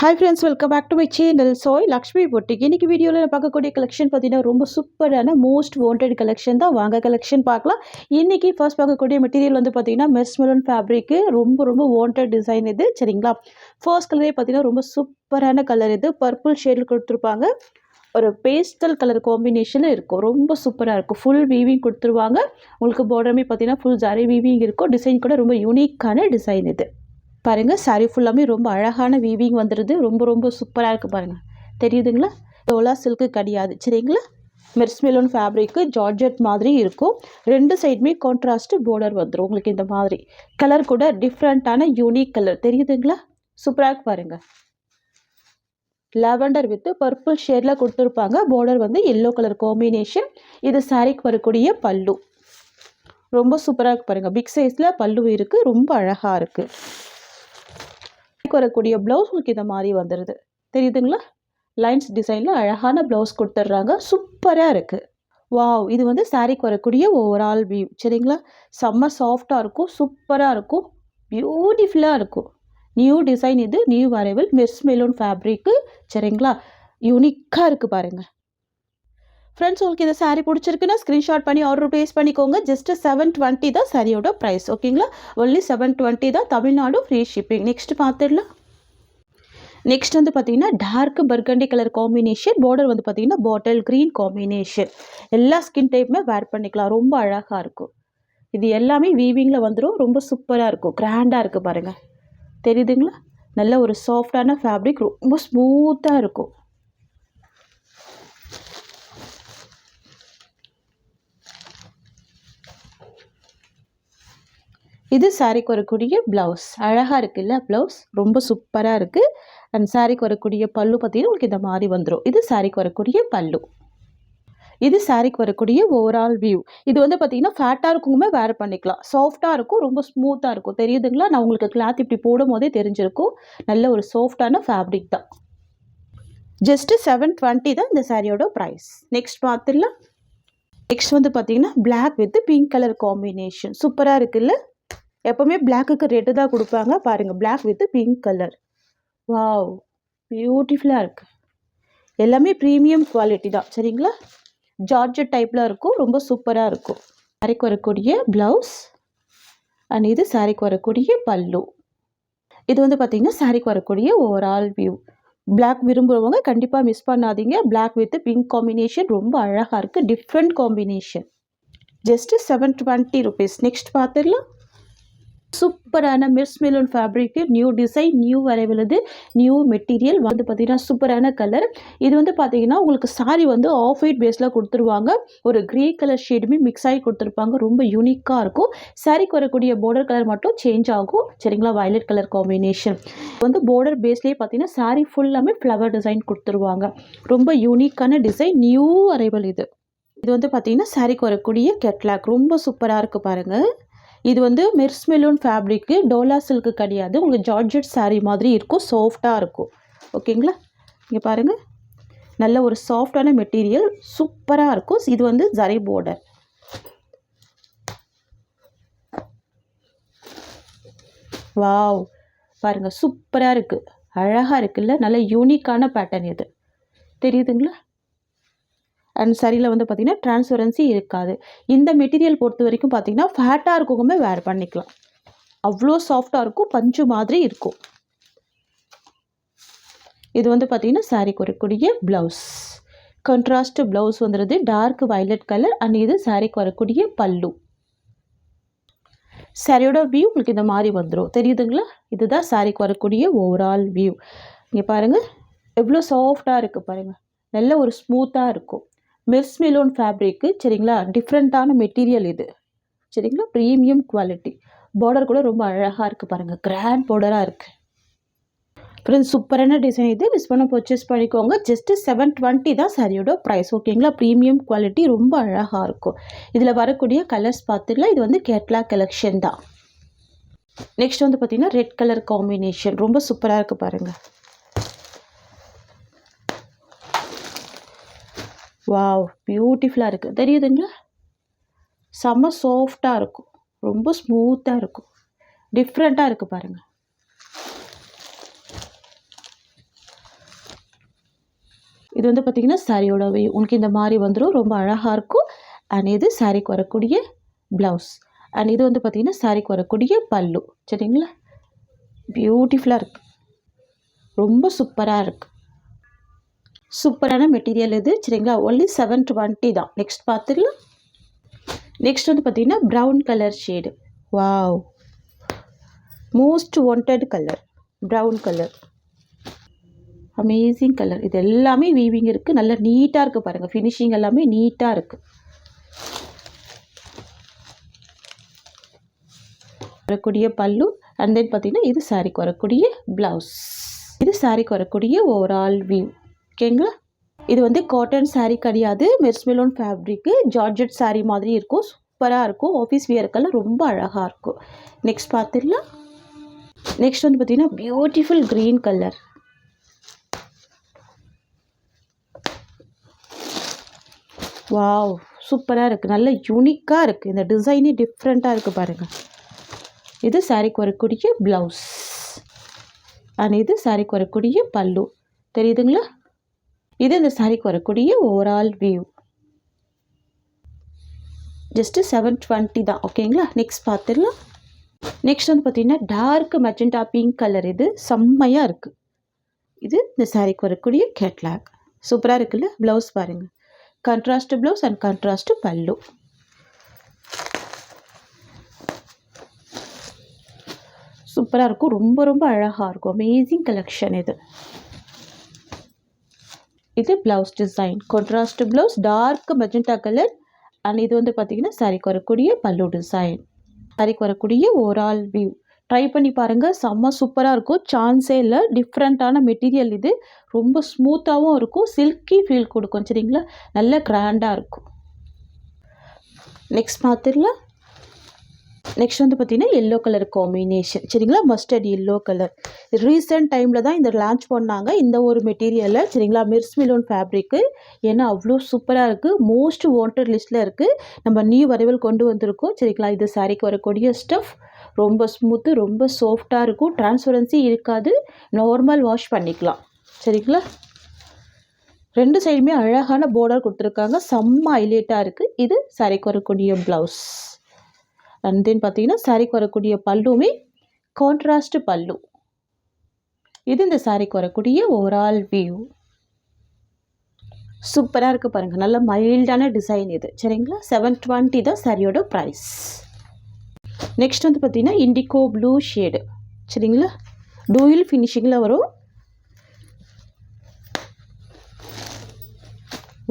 Hi friends, welcome back to my channel. Soy Lakshmi Boutique. இன்னைக்கு வீடியோல நான் பார்க்கக்கூடிய கலெக்ஷன் பார்த்தீங்கன்னா ரொம்ப சூப்பரான மோஸ்ட் வாண்டட் கலெக்ஷன் தான். வாங்க கலெக்ஷன் பார்க்கலாம். இன்னைக்கு ஃபர்ஸ்ட் பார்க்கக்கூடிய மெட்டீரியல் வந்து பார்த்தீங்கன்னா மெர்ஸ்மெலன் ஃபேப்ரிக் ரொம்ப வாண்டட் டிசைன் இது. சரிங்களா? ஃபர்ஸ்ட் கலரே பார்த்தீங்கன்னா ரொம்ப சூப்பரான கலர் இது. பர்பிள் ஷேடில் கொடுத்துருப்பாங்க. ஒரு பேஸ்டல் கலர் காம்பினேஷனில் இருக்கும். ரொம்ப சூப்பராக இருக்கும். ஃபுல் வீவிங் கொடுத்துருவாங்க. உங்களுக்கு பார்டருமே பார்த்தீங்கன்னா ஃபுல் ஜரி வீவிங் இருக்கும். டிசைன் கூட ரொம்ப யூனிக்கான டிசைன் இது. பாருங்கள், சாரி ஃபுல்லாமே ரொம்ப அழகான வீவிங் வந்துடுது. ரொம்ப சூப்பராக இருக்குது பாருங்கள். தெரியுதுங்களா? டோலா சில்க்கு கிடையாது. சரிங்களா? மெர்ஸ்மெலன் ஃபேப்ரிக்கு ஜார்ஜெட் மாதிரி இருக்கும். ரெண்டு சைடுமே கான்ட்ராஸ்ட் பார்டர் வந்துடும் உங்களுக்கு. இந்த மாதிரி கலர் கூட டிஃப்ரெண்ட்டான யூனிக் கலர். தெரியுதுங்களா? சூப்பராக பாருங்கள். லாவெண்டர் வித் பர்பிள் ஷேடில் கொடுத்துருப்பாங்க. பார்டர் வந்து எல்லோ கலர் காம்பினேஷன். இது சாரிக்கு வரக்கூடிய பல்லு. ரொம்ப சூப்பராக பாருங்கள். பிக் சைஸில் பல்லு இருக்குது. ரொம்ப அழகாக இருக்குது. வரக்கூடிய ப்ளவுஸ் உங்களுக்கு இந்த மாதிரி வந்துடுது. தெரியுதுங்களா? லைன்ஸ் டிசைனில் அழகான ப்ளவுஸ் கொடுத்துட்றாங்க. சூப்பராக இருக்குது. வாவ்! இது வந்து சாரிக்கு வரக்கூடிய ஓவரால் வியூ. சரிங்களா? செம்ம சாஃப்டாக இருக்கும். சூப்பராக இருக்கும். பியூட்டிஃபுல்லாக இருக்கும். நியூ டிசைன் இது. நியூ அரைவல் மெர்ஸ்மெலன் ஃபேப்ரிக்கு. சரிங்களா? யூனிக்காக இருக்குது பாருங்கள். ஃப்ரெண்ட்ஸ், உங்களுக்கு இந்த சாரீ பிடிச்சிருக்குன்னா ஸ்க்ரீன்ஷாட் பண்ணி ஆர்டர் ப்ளேஸ் பண்ணிக்கோங்க. ஜஸ்ட்டு 720 தான் சாரியோட ப்ரைஸ். ஓகேங்களா? ஒன்லி 720 தான். Tamil Nadu free shipping. நெக்ஸ்ட் பார்த்துடலாம். நெக்ஸ்ட் வந்து பார்த்தீங்கன்னா dark burgundy colour combination. Border வந்து பார்த்தீங்கன்னா பாட்டில் க்ரீன் காம்பினேஷன். எல்லா ஸ்கின் டைப்புமே வேர் பண்ணிக்கலாம். ரொம்ப அழகாக இருக்கும். இது எல்லாமே வீவிங்கில் வந்துடும். ரொம்ப சூப்பராக இருக்கும். கிராண்டாக இருக்குது பாருங்கள். தெரியுதுங்களா? நல்ல ஒரு சாஃப்டான ஃபேப்ரிக். ரொம்ப ஸ்மூத்தாக இருக்கும். இது சாரிக்கு வரக்கூடிய ப்ளவுஸ். அழகாக இருக்குல்ல ப்ளவுஸ்? ரொம்ப சூப்பராக இருக்குது. அண்ட் சாரிக்கு வரக்கூடிய பல்லு பார்த்தீங்கன்னா உங்களுக்கு இந்த மாதிரி வந்துடும். இது சாரிக்கு வரக்கூடிய பல்லு. இது சாரிக்கு வரக்கூடிய ஓவரால் வியூ. இது வந்து பார்த்தீங்கன்னா ஃபேட்டாக இருக்குமே வேர் பண்ணிக்கலாம். சாஃப்டாக இருக்கும். ரொம்ப ஸ்மூத்தாக இருக்கும். தெரியுதுங்களா? நான் உங்களுக்கு கிளாத் இப்படி போடும் போதே தெரிஞ்சிருக்கும். நல்ல ஒரு சாஃப்டான ஃபேப்ரிக் தான். ஜஸ்ட்டு 720 தான் இந்த சாரியோட ப்ரைஸ். நெக்ஸ்ட் பார்த்துடலாம். நெக்ஸ்ட் வந்து பார்த்தீங்கன்னா black with pink colour combination. சூப்பராக இருக்குல்ல? எப்போவுமே பிளாக்குக்கு ரெட்டு தான் கொடுப்பாங்க. பாருங்கள், black with pink colour. Wow! பியூட்டிஃபுல்லாக இருக்குது. எல்லாமே ப்ரீமியம் குவாலிட்டி தான். சரிங்களா? ஜார்ஜெட் டைப்பில் இருக்கும். ரொம்ப சூப்பராக இருக்கும். சாரிக்கு வரக்கூடிய ப்ளவுஸ் அண்ட் இது சாரிக்கு வரக்கூடிய பல்லு. இது வந்து பார்த்திங்கன்னா சாரிக்கு வரக்கூடிய ஓவரால் வியூ. பிளாக் விரும்புகிறவங்க கண்டிப்பாக மிஸ் பண்ணாதீங்க. பிளாக் வித் பிங்க் காம்பினேஷன் ரொம்ப அழகாக இருக்குது. Different combination. Just 720 rupees. Next பார்த்துடலாம். சூப்பரான மெர்ஸ்மெலன் fabric new design, new arrival. இது நியூ மெட்டீரியல் வந்து பார்த்தீங்கன்னா சூப்பரான கலர். இது வந்து பார்த்தீங்கன்னா உங்களுக்கு சாரி வந்து ஆஃப் ஒயிட் பேஸில் கொடுத்துருவாங்க. ஒரு க்ரே கலர் ஷேடுமே மிக்ஸ் ஆகி கொடுத்துருப்பாங்க. ரொம்ப யூனிக்காக இருக்கும். சாரிக்கு வரக்கூடிய பார்டர் கலர் மட்டும் சேஞ்ச் ஆகும். சரிங்களா? Violet colour combination. வந்து பார்டர் பேஸ்லேயே பார்த்தீங்கன்னா சாரி ஃபுல்லாமே ஃப்ளவர் டிசைன் கொடுத்துருவாங்க. ரொம்ப யூனிக்கான டிசைன், நியூ அரைவல் இது. இது வந்து பார்த்தீங்கன்னா சாரிக்கு வரக்கூடிய கேட்லாக். ரொம்ப சூப்பராக இருக்குது பாருங்கள். இது வந்து மெர்ஸ்மெலன் ஃபேப்ரிக்கு. டோலா சில்க்கு கிடையாது. உங்களுக்கு ஜார்ஜெட் சாரீ மாதிரி இருக்கும். சாஃப்டாக இருக்கும். ஓகேங்களா? இங்கே பாருங்கள், நல்ல ஒரு சாஃப்டான மெட்டீரியல். சூப்பராக இருக்கும். இது வந்து ஜரி பார்டர். வாவ்! பாருங்கள், சூப்பராக இருக்குது. அழகாக இருக்குல்ல? நல்ல யூனிக்கான பேட்டர்ன் இது. தெரியுதுங்களா? அண்ட் சரியில் வந்து பார்த்திங்கன்னா டிரான்ஸ்பரன்சி இருக்காது. இந்த மெட்டீரியல் பொறுத்த வரைக்கும் பார்த்திங்கன்னா ஃபேட்டாக இருக்கவங்க வேர் பண்ணிக்கலாம். அவ்வளோ சாஃப்டாக இருக்கும். பஞ்சு மாதிரி இருக்கும். இது வந்து பார்த்திங்கன்னா சாரிக்கு வரக்கூடிய ப்ளவுஸ். கான்ட்ராஸ்ட் ப்ளவுஸ் வந்துடுது. Dark violet colour. அண்ட் இது சாரிக்கு வரக்கூடிய பல்லு. சாரியோட வியூ உங்களுக்கு இந்த மாதிரி வந்துடும். தெரியுதுங்களா? இதுதான் சாரிக்கு வரக்கூடிய ஓவரால் வியூ. இங்கே பாருங்கள், எவ்வளோ சாஃப்டாக இருக்குது பாருங்கள். நல்ல ஒரு ஸ்மூத்தாக இருக்கும். மெர்ஸ்மெலன் ஃபேப்ரிக்கு. சரிங்களா? டிஃப்ரெண்ட்டான மெட்டீரியல் இது. சரிங்களா? Premium quality. பார்டர் கூட ரொம்ப அழகாக இருக்குது பாருங்கள். கிராண்ட் பார்டராக இருக்குது. ஃப்ரெண்ட்ஸ், சூப்பரான டிசைன் இது. மிஸ் பண்ண பர்ச்சேஸ் பண்ணிக்கோங்க. ஜஸ்ட்டு 720 தான் சாரியோட ப்ரைஸ். ஓகேங்களா? Premium quality. ரொம்ப அழகாக இருக்கும். இதில் வரக்கூடிய கலர்ஸ் பார்த்துக்கலாம். இது வந்து கேட்லாக் கலெக்ஷன் தான். நெக்ஸ்ட் வந்து பார்த்திங்கன்னா ரெட் கலர் காம்பினேஷன். ரொம்ப சூப்பராக இருக்குது பாருங்கள். வாவ்! பியூட்டிஃபுல்லாக இருக்குது. தெரியுதுங்களா? செம்ம சாஃப்டாக இருக்கும். ரொம்ப ஸ்மூத்தாக இருக்கும். டிஃப்ரெண்ட்டாக இருக்குது பாருங்கள். இது வந்து பார்த்திங்கன்னா சாரியோட உங்களுக்கு இந்த மாதிரி வந்துடும், ரொம்ப அழகாக இருக்கும். அண்ட் இது சாரிக்கு வரக்கூடிய ப்ளவுஸ். அண்ட் இது வந்து பார்த்திங்கன்னா சாரிக்கு வரக்கூடிய பல்லு. சரிங்களா, பியூட்டிஃபுல்லாக இருக்குது, ரொம்ப சூப்பராக இருக்குது. சூப்பரான மெட்டீரியல் இது. சரிங்களா, ஒன்லி 720 தான். நெக்ஸ்ட் பார்த்துக்கலாம். நெக்ஸ்ட் வந்து பார்த்திங்கன்னா brown colour shade. Wow, most wanted colour brown colour, amazing colour. இது எல்லாமே வீவிங் இருக்குது, நல்லா நீட்டாக இருக்குது பாருங்கள். ஃபினிஷிங் எல்லாமே நீட்டாக இருக்குது. வரக்கூடிய பல்லு. அண்ட் தென் பார்த்திங்கன்னா இது சாரிக்கு வரக்கூடிய ப்ளவுஸ். இது சாரிக்கு வரக்கூடிய ஓவரால் வியூ. ஓகேங்களா, இது வந்து காட்டன் சாரீ கிடையாது, மெர்ஸ்மெலோன் ஃபேப்ரிக்கு, ஜார்ஜெட் சாரீ மாதிரி இருக்கும். சூப்பராக இருக்கும், ஆஃபீஸ் வியருக்கெல்லாம் ரொம்ப அழகாக இருக்கும். நெக்ஸ்ட் பார்த்துடலாம். நெக்ஸ்ட் வந்து பார்த்திங்கன்னா பியூட்டிஃபுல் க்ரீன் கலர். வாவ், சூப்பராக இருக்குது, நல்ல யூனிக்காக இருக்குது. இந்த டிசைனே டிஃப்ரெண்ட்டாக இருக்குது பாருங்கள். இது சாரிக்கு வரக்கூடிய ப்ளவுஸ். அண்ட் இது சாரிக்கு வரக்கூடிய பல்லு. தெரியுதுங்களா, இது இந்த சாரிக்கு வரக்கூடிய ஓவரால் வியூ. ஜஸ்ட்டு 720 தான். ஓகேங்களா, நெக்ஸ்ட் பார்த்துடலாம். நெக்ஸ்ட் வந்து பார்த்திங்கன்னா டார்க் மெஜெண்டா பிங்க் கலர். இது செம்மையாக இருக்குது. இது இந்த சாரிக்கு வரக்கூடிய கேட்லாக். சூப்பராக இருக்குல்ல. ப்ளவுஸ் பாருங்கள், கான்ட்ராஸ்ட் ப்ளவுஸ் அண்ட் கான்ட்ராஸ்ட் பல்லு. சூப்பராக இருக்கும், ரொம்ப ரொம்ப அழகாக இருக்கும். அமேசிங் கலெக்ஷன் இது. இது blouse design, contrast blouse, dark magenta colour. And இது வந்து பார்த்திங்கன்னா சாரிக்கு வரக்கூடிய பல்லு டிசைன். சாரிக்கு வரக்கூடிய ஓவரால் வியூ. ட்ரை பண்ணி பாருங்கள், செம்ம சூப்பராக இருக்கும், சான்ஸே இல்லை. டிஃப்ரெண்ட்டான மெட்டீரியல் இது, ரொம்ப ஸ்மூத்தாகவும் இருக்கும், சில்கி ஃபீல் கொடுக்கும். சரிங்களா, நல்ல கிராண்டாக இருக்கும். நெக்ஸ்ட் பார்த்துடலாம். நெக்ஸ்ட் வந்து பார்த்திங்கன்னா எல்லோ கலர் காம்பினேஷன். சரிங்களா, மஸ்டர்ட் எல்லோ கலர். ரீசெண்ட் டைமில் தான் இந்த லான்ச் பண்ணாங்க இந்த ஒரு மெட்டீரியலை. சரிங்களா, மெர்ஸ்மெலோன் ஃபேப்ரிக்கு. ஏன்னா அவ்வளோ சூப்பராக இருக்குது, மோஸ்ட் வாண்டட் லிஸ்ட்டில் இருக்குது. நம்ம நியூ வரைவல் கொண்டு வந்திருக்கோம். சரிங்களா, இது சாரிக்கு வரக்கூடிய ஸ்டஃப். ரொம்ப ஸ்மூத்து, ரொம்ப சாஃப்டாக இருக்கும், டிரான்ஸ்பரன்சி இருக்காது, நார்மல் வாஷ் பண்ணிக்கலாம். சரிங்களா, ரெண்டு சைடுமே அழகான பார்டர் கொடுத்துருக்காங்க, செம்ம ஹைலைட்டாக இருக்குது. இது சாரிக்கு வரக்கூடிய ப்ளவுஸ். அண்ட் தென் பார்த்தீங்கன்னா சாரிக்கு வரக்கூடிய பல்லுமே கான்ட்ராஸ்ட் பல்லு. இது இந்த சாரிக்கு வரக்கூடிய ஓவரால் வியூ. சூப்பராக இருக்குது பாருங்கள், நல்ல மைல்டான டிசைன் இது. சரிங்களா, 720 தான் சாரியோட ப்ரைஸ். நெக்ஸ்ட் வந்து பார்த்திங்கன்னா இண்டிகோ ப்ளூ ஷேடு. சரிங்களா, டூயில் ஃபினிஷிங்கில் வரும்.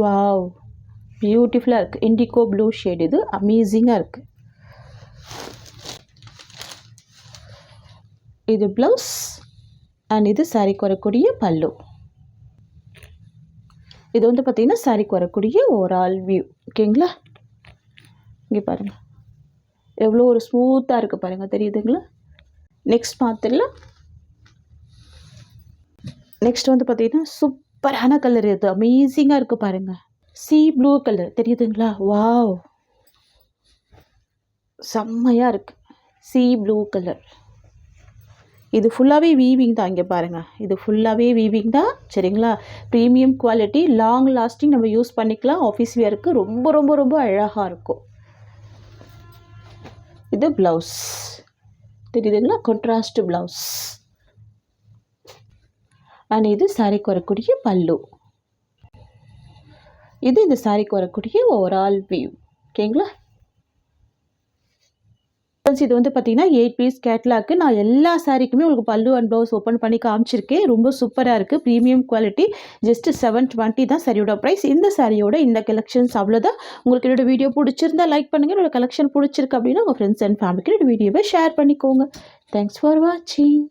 வாவ், பியூட்டிஃபுல்லாக இருக்குது. இண்டிகோ ப்ளூ ஷேடு, இது அமேசிங்காக இருக்குது. இது ப்ளவுஸ் அண்ட் இது சாரிக்கு வரக்கூடிய பல்லு. இது வந்து பார்த்திங்கன்னா சாரிக்கு வரக்கூடிய ஓவரால் வியூ. ஓகேங்களா, இங்கே பாருங்கள் எவ்வளோ ஒரு ஸ்மூத்தாக இருக்குது பாருங்கள், தெரியுதுங்களா. நெக்ஸ்ட் பார்த்துடலாம். நெக்ஸ்ட் வந்து பார்த்திங்கன்னா சூப்பரான கலர். இது அமேசிங்காக இருக்குது பாருங்கள், சீ ப்ளூ கலர். தெரியுதுங்களா, வாவ், செம்மையாக இருக்குது, சீ ப்ளூ கலர். இது ஃபுல்லாகவே வீவிங் தான். இங்கே பாருங்கள், இது ஃபுல்லாகவே வீவிங் தான். சரிங்களா, ப்ரீமியம் குவாலிட்டி, லாங் லாஸ்டிங், நம்ம யூஸ் பண்ணிக்கலாம். ஆஃபீஸ் வியருக்கு ரொம்ப ரொம்ப ரொம்ப அழகாக இருக்கும். இது ப்ளவுஸ். தெரியுதுங்களா, கான்ட்ராஸ்ட் ப்ளவுஸ். அண்ட் இது சாரிக்கு வரக்கூடிய பல்லு. இது இந்த சாரிக்கு வரக்கூடிய ஓவரால் வியூ. ஓகேங்களா, இது வந்து பார்த்தீங்கன்னா 8 பீஸ் கேட்லாக்கு. நான் எல்லா சாரிக்குமே உங்களுக்கு பல்லு அண்ட் ப்ளவுஸ் ஓப்பன் பண்ணி காமிச்சிருக்கேன். ரொம்ப சூப்பராக இருக்குது, ப்ரீமியம் குவாலிட்டி. ஜஸ்ட்டு 720 தான் சாரியோட ப்ரைஸ். இந்த சாரியோட இந்த கலெக்ஷன்ஸ் அவ்வளோதான். உங்களுக்கு என்னோட வீடியோ பிடிச்சிருந்தா லைக் பண்ணுங்கள். என்னோட கலெக்ஷன் பிடிச்சிருக்கு அப்படின்னா உங்கள் ஃப்ரெண்ட்ஸ் அண்ட் ஃபேமிலிக்கு என்னோட வீடியோவை ஷேர் பண்ணிக்கோங்க. தேங்க்ஸ் ஃபார் வாட்சிங்.